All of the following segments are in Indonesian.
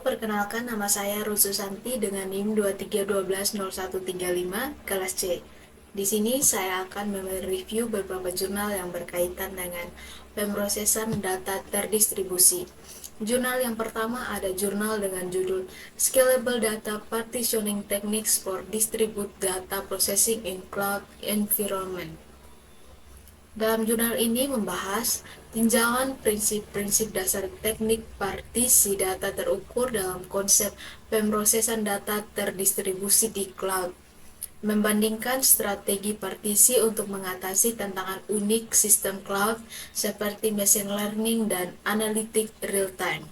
perkenalkan nama saya Rususanti dengan NIM 23120135 kelas C. Di sini saya akan mereview beberapa jurnal yang berkaitan dengan pemrosesan data terdistribusi. Jurnal yang pertama ada jurnal dengan judul Scalable Data Partitioning Techniques for Distribute Data Processing in Cloud Environment. Dalam jurnal ini membahas tinjauan prinsip-prinsip dasar teknik partisi data terukur dalam konsep pemrosesan data terdistribusi di cloud, membandingkan strategi partisi untuk mengatasi tantangan unik sistem cloud seperti machine learning dan analitik real-time.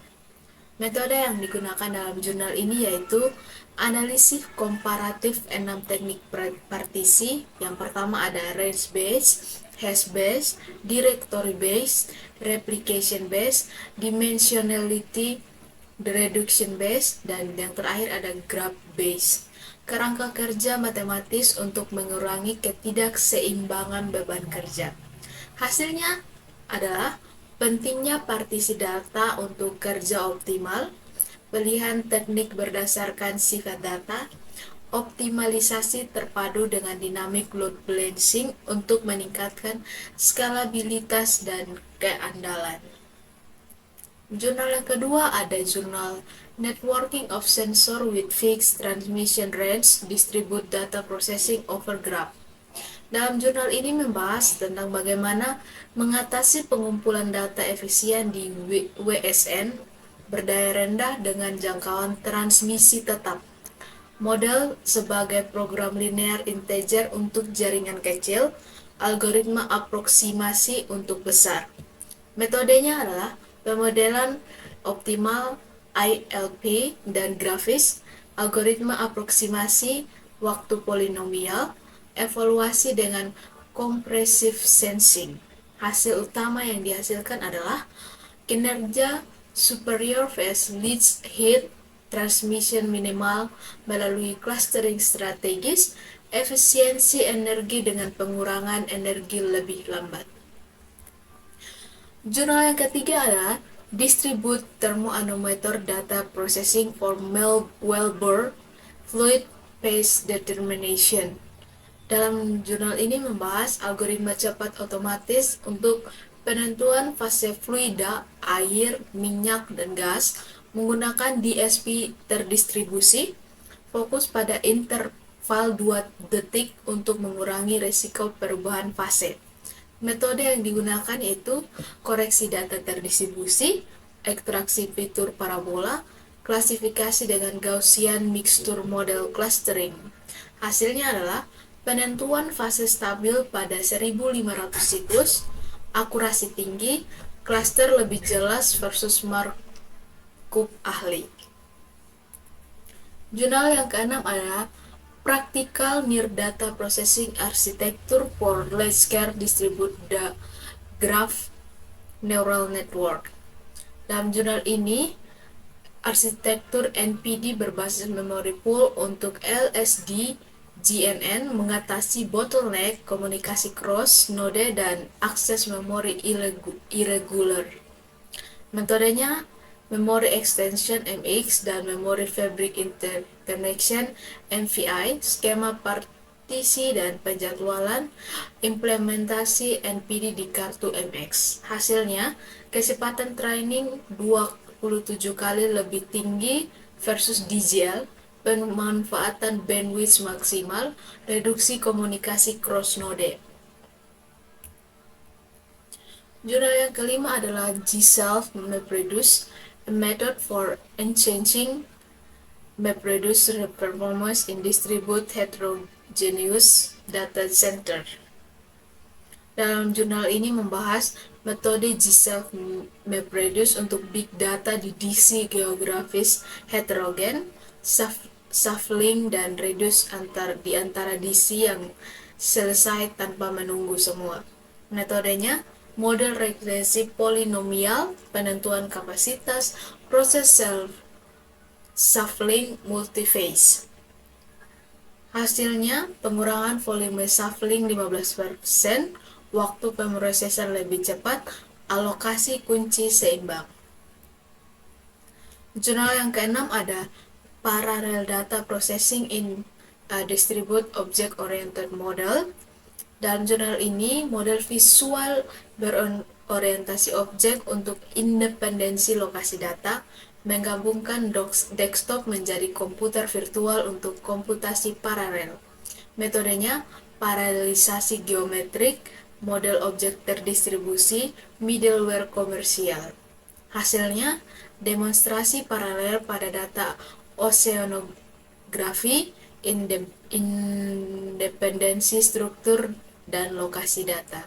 Metode yang digunakan dalam jurnal ini yaitu analisis komparatif 6 teknik partisi. Yang pertama ada range based, hash based, directory based, replication based, dimensionality reduction based, dan yang terakhir ada graph based. Kerangka kerja matematis untuk mengurangi ketidakseimbangan beban kerja. Hasilnya adalah pentingnya partisi data untuk kerja optimal, pilihan teknik berdasarkan sifat data, optimalisasi terpadu dengan dynamic load balancing untuk meningkatkan skalabilitas dan keandalan. Jurnal yang kedua ada jurnal Networking of Sensor with Fixed Transmission Range Distribute Data Processing over Graph. Dalam jurnal ini membahas tentang bagaimana mengatasi pengumpulan data efisien di WSN berdaya rendah dengan jangkauan transmisi tetap. Model sebagai program linear integer untuk jaringan kecil, algoritma aproksimasi untuk besar. Metodenya adalah pemodelan optimal ILP dan grafis, algoritma aproksimasi waktu polinomial, evaluasi dengan compressive sensing. Hasil utama yang dihasilkan adalah kinerja superior vs least hit transmission minimal melalui clustering strategis, efisiensi energi dengan pengurangan energi lebih lambat. Jurnal yang ketiga adalah Distribute Thermoanometer Data Processing for Well-Bore Fluid Phase Determination. Dalam jurnal ini membahas algoritma cepat otomatis untuk penentuan fase fluida, air, minyak, dan gas menggunakan DSP terdistribusi, fokus pada interval 2 detik untuk mengurangi risiko perubahan fase. Metode yang digunakan yaitu koreksi data terdistribusi, ekstraksi fitur parabola, klasifikasi dengan Gaussian mixture model clustering. Hasilnya adalah penentuan fase stabil pada 1500 siklus, akurasi tinggi, cluster lebih jelas versus markup ahli. Jurnal yang keenam adalah Practical Near Data Processing Architecture for Large-Scale Distributed Graph Neural Network. Dalam jurnal ini, arsitektur NPD berbasis memory pool untuk LSD GNN mengatasi bottleneck komunikasi cross node dan akses memori irregular. Metodenya Memory Extension MX dan Memory Fabric Interconnection MVI, skema partisi dan penjadwalan implementasi NPD di kartu MX. Hasilnya, kecepatan training 27 kali lebih tinggi versus DGL, pemanfaatan bandwidth maksimal, reduksi komunikasi cross node. Jurnal yang kelima adalah G-Self MapReduce, a method for enhancing MapReduce performance in distributed heterogeneous data center. Dalam jurnal ini membahas metode G-Self MapReduce untuk big data di DC geografis heterogen, shuffling dan reduce di antara DC yang selesai tanpa menunggu semua. Metodenya model regresi polinomial, penentuan kapasitas, proses shuffling multiphase. Hasilnya, pengurangan volume shuffling 15%, waktu pemrosesan lebih cepat, alokasi kunci seimbang. Jurnal yang keenam ada Parallel Data Processing in a Distributed Object Oriented Model. Dalam jurnal ini, model visual berorientasi objek untuk independensi lokasi data menggabungkan desktop menjadi komputer virtual untuk komputasi paralel. Metodenya paralelisasi geometrik, model objek terdistribusi, middleware komersial. Hasilnya, demonstrasi paralel pada data oceanografi, independensi struktur, dan lokasi data.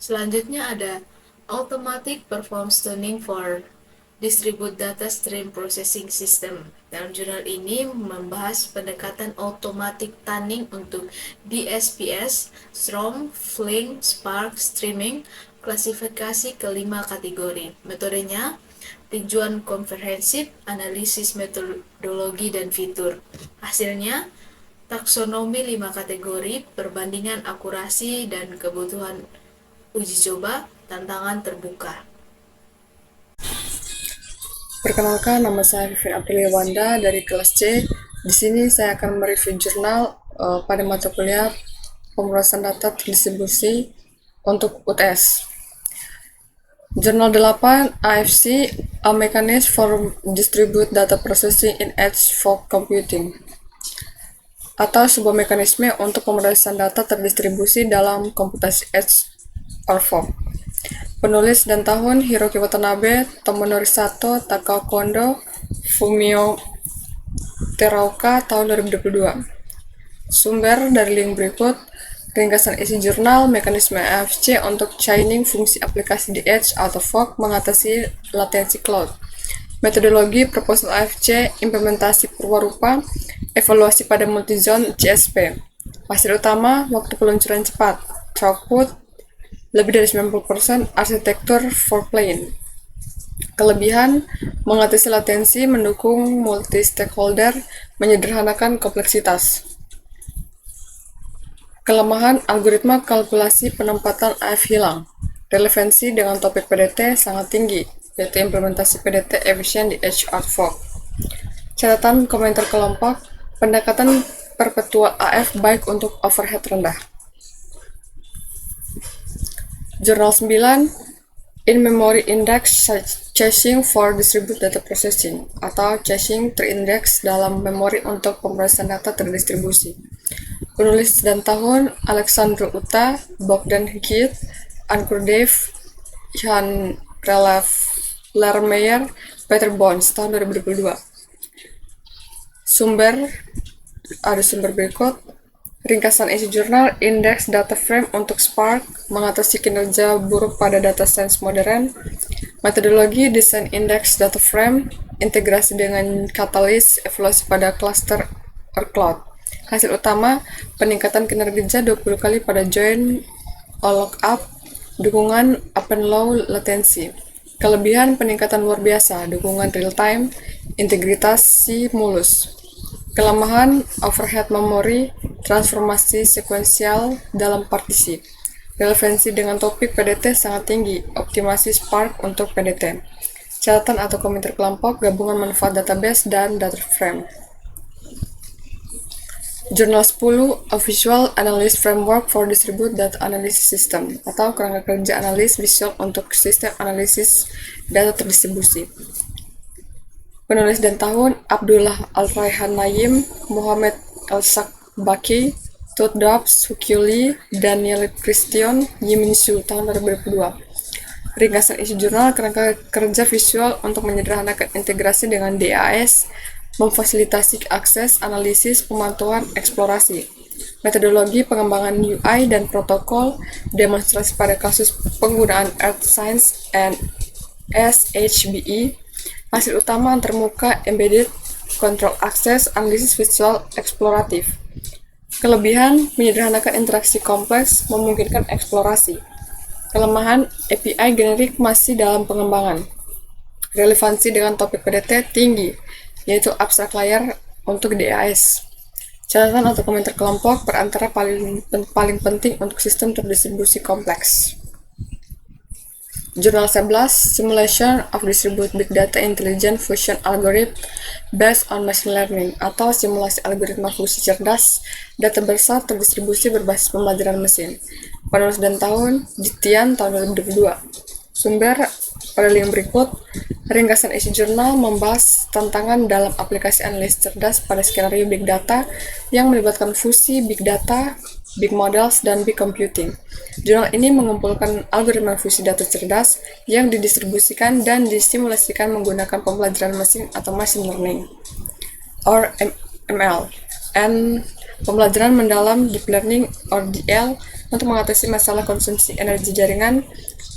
Selanjutnya ada Automatic Performance Tuning for Distributed Data Stream Processing System. Dalam jurnal ini membahas pendekatan automatic tuning untuk DSPS, Strom, Flink, Spark, Streaming, klasifikasi ke 5 kategori. Metodenya tujuan komprehensif, analisis metodologi dan fitur. Hasilnya taksonomi 5 kategori, perbandingan akurasi dan kebutuhan uji coba, tantangan terbuka. Perkenalkan, nama saya Vivin Aprilia Wanda dari kelas C. Di sini saya akan mereview jurnal pada mata kuliah pemrosesan data terdistribusi untuk UTS. Jurnal 8 AFC, A Mechanism for Distributed Data Processing in Edge Fog Computing, atau sebuah mekanisme untuk pemrosesan data terdistribusi dalam komputasi edge or fog. Penulis dan tahun Hiroki Watanabe, Tomonori Sato, Takao Kondo, Fumio Teraoka tahun 2022. Sumber dari link berikut. Ringkasan isi jurnal, mekanisme AFC untuk chaining fungsi aplikasi di edge atau fog mengatasi latensi cloud. Metodologi proposal AFC, implementasi perwarupa, evaluasi pada multizone CSP. Hasil utama, waktu peluncuran cepat, throughput, lebih dari 90%, arsitektur for plane. Kelebihan, mengatasi latensi, mendukung multi-stakeholder, menyederhanakan kompleksitas. Kelemahan, algoritma kalkulasi penempatan AF hilang. Relevansi dengan topik PDT sangat tinggi, yaitu implementasi PDT efisien di edge or fog. Catatan komentar kelompok, pendekatan perpetual AF baik untuk overhead rendah. Jurnal 9, In-Memory Index Caching for Distributed Data Processing, atau caching terindeks dalam memori untuk pemrosesan data terdistribusi. Penulis dan tahun Alexandru Uta, Bogdan Hikit, Ankur Dev, Jan Relaf Lermeyer, Peter Bones tahun 2022. Ada sumber berikut. Ringkasan isi jurnal, indeks data frame untuk Spark, mengatasi kinerja buruk pada data science modern, metodologi desain indeks data frame, integrasi dengan Catalyst, evaluasi pada cluster or cloud. Hasil utama, peningkatan kinerja 20 kali pada join all lookup, dukungan up and low latency. Kelebihan, peningkatan luar biasa, dukungan real time, integrasi mulus. Kelemahan, overhead memori, transformasi sekuensial dalam partisi. Relevansi dengan topik PDT sangat tinggi, optimasi Spark untuk PDT. Catatan atau komentar kelompok, gabungan manfaat database dan data frame. Jurnal 10, A Visual Analysis Framework for Distributed Data Analysis System, atau kerangka kerja analis visual untuk sistem analisis data terdistribusi. Penulis dan tahun Abdullah Al-Raihan Naim, Muhammad Al-Sakbaki, Todd Dobbs, Hukyuli, Daniel Christian, Yimin Su tahun 2022. Ringkasan isi jurnal, kerangka kerja visual untuk menyederhanakan integrasi dengan DAS, memfasilitasi akses, analisis, pemantauan, eksplorasi. Metodologi pengembangan UI dan protokol, demonstrasi pada kasus penggunaan Earth Science and SHBE. Hasil utama termuka embedded, control access, analisis visual, eksploratif. Kelebihan, menyederhanakan interaksi kompleks, memungkinkan eksplorasi. Kelemahan, API generik masih dalam pengembangan. Relevansi dengan topik PDT tinggi, yaitu abstrak layer untuk DAS. Catatan atau komentar kelompok perantara paling penting untuk sistem terdistribusi kompleks. Jurnal 11, Simulation of Distributed Big Data Intelligent Fusion Algorithm Based on Machine Learning, atau simulasi algoritma fusi cerdas data besar terdistribusi berbasis pembelajaran mesin. Penulis dan tahun, Jitian tahun 2022. Sumber pada link berikut. Ringkasan isi jurnal membahas tantangan dalam aplikasi analisis cerdas pada skenario big data yang melibatkan fusi big data, big models, dan big computing. Jurnal ini mengumpulkan algoritma fusi data cerdas yang didistribusikan dan disimulasikan menggunakan pembelajaran mesin atau machine learning, or ML, and pembelajaran mendalam deep learning or DL untuk mengatasi masalah konsumsi energi jaringan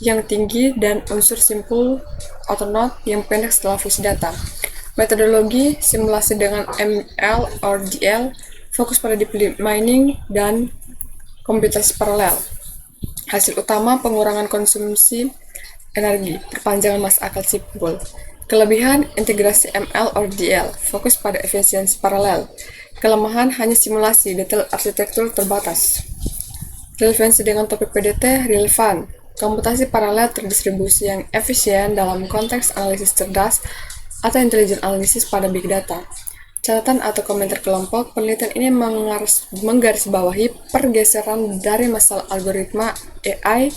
yang tinggi dan unsur simpul atau node yang pendek setelah fusi data. Metodologi simulasi dengan ML or DL fokus pada deep mining dan komputasi paralel. Hasil utama pengurangan konsumsi energi, perpanjangan masa akal simpul. Kelebihan integrasi ML or DL fokus pada efisiensi paralel. Kelemahan hanya simulasi, detail arsitektur terbatas. Relevansi dengan topik PDT relevan. Komputasi paralel terdistribusi yang efisien dalam konteks analisis cerdas atau intelligent analysis pada big data. Catatan atau komentar kelompok, penelitian ini menggarisbawahi pergeseran dari masalah algoritma AI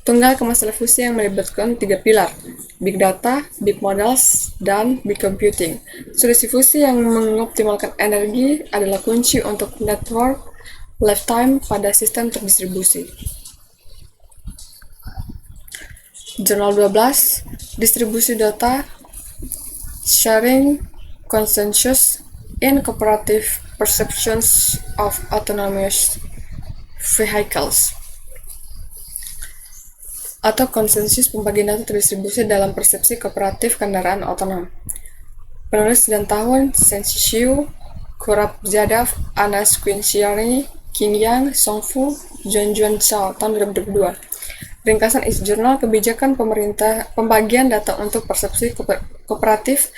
tunggal ke masalah fusi yang melibatkan 3 pilar, big data, big models, dan big computing. Solusi fusi yang mengoptimalkan energi adalah kunci untuk network lifetime pada sistem terdistribusi. Jurnal 12, Distribusi Data, Sharing, Consensus in Cooperative Perceptions of Autonomous Vehicles, atau konsensus pembagian data terdistribusi dalam persepsi kooperatif kendaraan otonom. Penulis dan tahun, Senshiu, Kurabzadov, Anas Quinciari, Qing Yang, Songfu, Juan Chao, tahun 2022. Ringkasan isi jurnal kebijakan pemerintah pembagian data untuk persepsi kooperatif,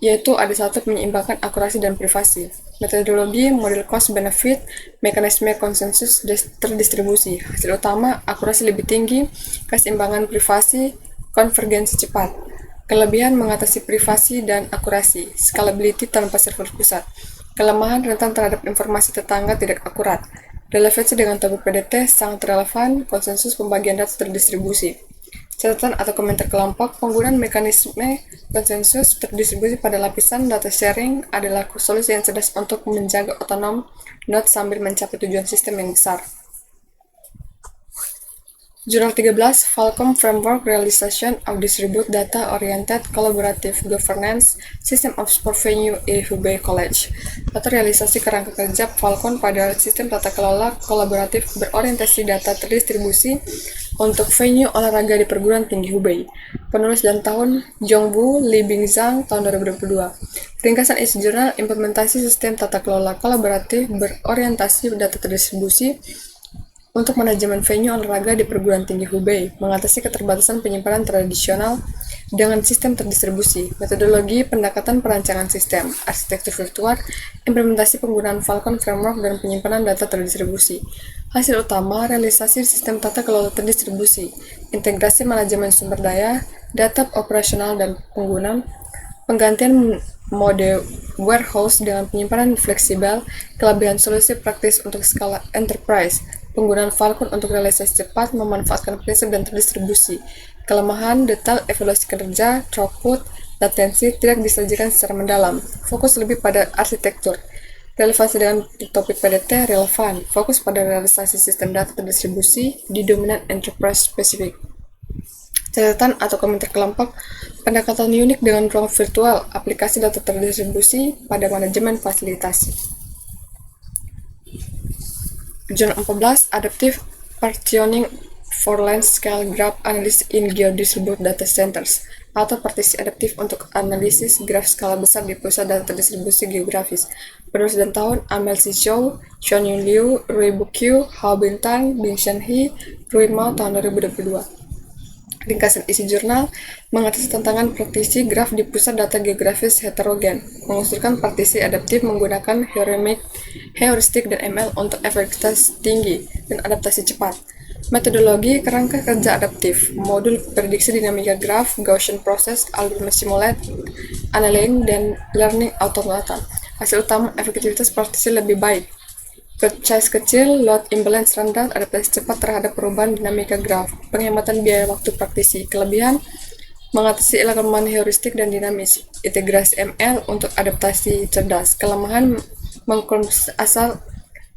yaitu ada satu menyeimbangkan akurasi dan privasi. Metodologi, model cost-benefit, mekanisme konsensus terdistribusi. Hasil utama, akurasi lebih tinggi, keseimbangan privasi, konvergensi cepat. Kelebihan mengatasi privasi dan akurasi, scalability tanpa server pusat. Kelemahan rentan terhadap informasi tetangga tidak akurat. Relevansi dengan topik PDT sangat relevan, konsensus pembagian data terdistribusi. Catatan atau komentar kelompok, penggunaan mekanisme konsensus terdistribusi pada lapisan data sharing adalah solusi yang cerdas untuk menjaga otonom node sambil mencapai tujuan sistem yang besar. Jurnal 13, Falcom Framework Realization of Distributed Data-Oriented Collaborative Governance System of Sport Venue Hubei College, atau realisasi kerangka kerja Falcon pada sistem tata kelola kolaboratif berorientasi data terdistribusi untuk venue olahraga di perguruan tinggi Hubei. Penulis dan tahun, Zhongbu, Li Bingzhang, tahun 2022. Ringkasan isi jurnal, implementasi sistem tata kelola kolaboratif berorientasi data terdistribusi untuk manajemen venue olahraga di perguruan tinggi Hubei, mengatasi keterbatasan penyimpanan tradisional dengan sistem terdistribusi, metodologi pendekatan perancangan sistem, arsitektur virtual, implementasi penggunaan Falcon Framework dan penyimpanan data terdistribusi. Hasil utama, realisasi sistem tata kelola terdistribusi, integrasi manajemen sumber daya, data operasional dan penggantian mode warehouse dengan penyimpanan fleksibel, kelebihan solusi praktis untuk skala enterprise, penggunaan Falcon untuk realisasi cepat, memanfaatkan prinsip dan terdistribusi. Kelemahan, detail evaluasi kerja, throughput, latensi tidak disajikan secara mendalam. Fokus lebih pada arsitektur. Relevansi dengan topik PDT relevan. Fokus pada realisasi sistem data terdistribusi di dominan enterprise spesifik. Catatan atau komentar kelompok, pendekatan unik dengan ruang virtual, aplikasi data terdistribusi pada manajemen fasilitasi. Jurnal 14, Adaptive Partitioning for Large-Scale Graph Analysis in Geodistributed Data Centers, atau partisi adaptif untuk analisis graf skala besar di pusat data terdistribusi geografis. Penulis dan tahun, Amel Zhou, Xuanyun Liu, Rui Buqiu, Hao Bintang, Bingshan He, Rui Mao, tahun 2022. Ringkasan isi jurnal, mengatasi tantangan praktisi graf di pusat data geografis heterogen, mengusulkan partisi adaptif menggunakan heuristik dan ML untuk efektivitas tinggi dan adaptasi cepat. Metodologi kerangka kerja adaptif, modul prediksi dinamika graf, Gaussian process, algoritma simulate, annealing, dan learning automata. Hasil utama efektivitas partisi lebih baik. Size kecil, load imbalance rendah, adaptasi cepat terhadap perubahan dinamika graf, penghematan biaya waktu praktisi. Kelebihan, mengatasi kelemahan heuristik dan dinamis, integrasi ML untuk adaptasi cerdas. Kelemahan, asal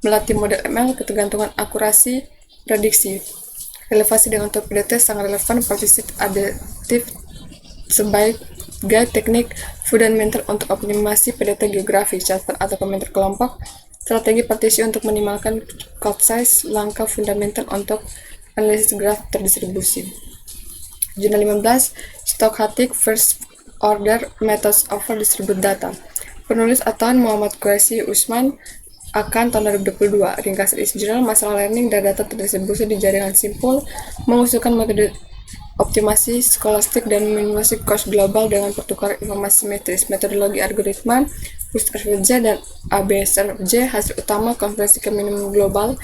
melatih model ML ketergantungan akurasi prediksi. Relevansi dengan top PDT sangat relevan, partisi adaptif sebagai teknik fundamental untuk optimasi PDT geografi, catatan atau komentar kelompok, strategi partisi untuk minimalkan code size, langkah fundamental untuk analisis graf terdistribusi. Jurnal 15, Stochastic First Order Methods over Distributed Data. Penulis Atan Muhammad Qureshi Usman akan tahun 2022. Ringkasan isi jurnal, masalah learning dan data terdistribusi di jaringan simpul, mengusulkan metode optimasi skolastik dan minimalisasi cost global dengan pertukaran informasi simetris, metodologi algoritma, FJ dan ABSRFJ, hasil utama konversi ke minimum global,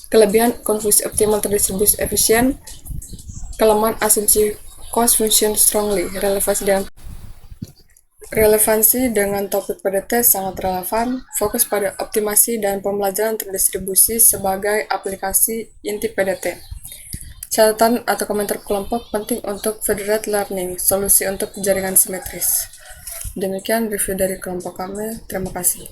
kelebihan konvolusi optimal terdistribusi efisien, kelemahan asumsi cost function strongly. Relevansi dengan topik PDT sangat relevan, fokus pada optimasi dan pembelajaran terdistribusi sebagai aplikasi inti PDT. Catatan atau komentar kelompok penting untuk federated learning, solusi untuk jaringan simetris. Demikian review dari kelompok kami, terima kasih.